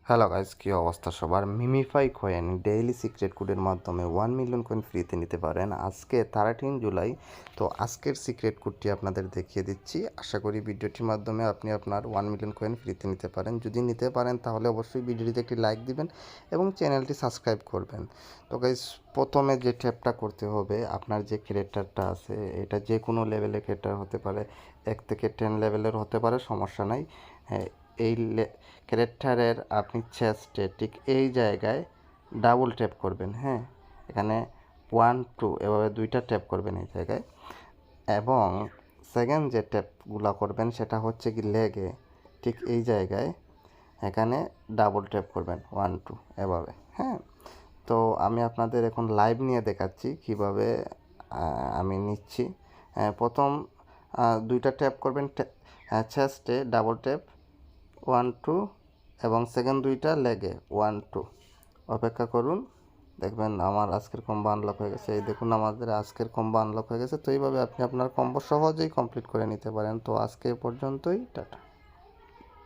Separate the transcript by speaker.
Speaker 1: Hello guys, কী অবস্থা সবার? MemeFi coin daily secret কোডের মাধ্যমে 1 মিলিয়ন কয়েন ফ্রিতে নিতে পারেন আজকে 13 জুলাই। তো আজকের সিক্রেট কোডটি আপনাদের দেখিয়ে দিচ্ছি। আশা করি ভিডিওটির মাধ্যমে আপনি আপনার 1 মিলিয়ন কয়েন ফ্রিতে নিতে পারেন। যদি নিতে পারেন তাহলে অবশ্যই ভিডিওটিতে একটি লাইক দিবেন এবং চ্যানেলটি সাবস্ক্রাইব করবেন। তো গাইস, প্রথমে যে ট্যাপটা করতে হবে, আপনার যে ক্যারেক্টারটা আছে এটা যে কোনো লেভেলের ক্যারেক্টার হতে পারে, 1 থেকে 10 লেভেলের হতে পারে, সমস্যা নাই। হ্যাঁ, এই ক্যারেক্টারের আপনি চেস্টে ঠিক এই জায়গায় ডাবল ট্যাপ করবেন। হ্যাঁ, এখানে 1 2 এভাবে 2টা ট্যাপ করবেন এই জায়গায়। এবং সেকেন্ড যে ট্যাপগুলো করবেন সেটা হচ্ছে কি লেগে ঠিক এই জায়গায় এখানে ডাবল ট্যাপ করবেন 1 2 এভাবে। হ্যাঁ, তো আমি আপনাদের এখন লাইভ নিয়ে দেখাচ্ছি কিভাবে আমি নিচ্ছি। প্রথম 2টা ট্যাপ করবেন চেস্টে ডাবল ট্যাপ 1 2 এবং সেকেন্ড 2টা লেগে 1 2। অপেক্ষা করুন, দেখবেন আমার আজকের কম্বো আনলক হয়ে গেছে। এই দেখুন আমাদের আজকের কম্বো আনলক হয়ে গেছে। তো এইভাবে আপনি আপনার কম্বো সহজেই কমপ্লিট করে নিতে পারেন। তো আজকে পর্যন্তই, টাটা।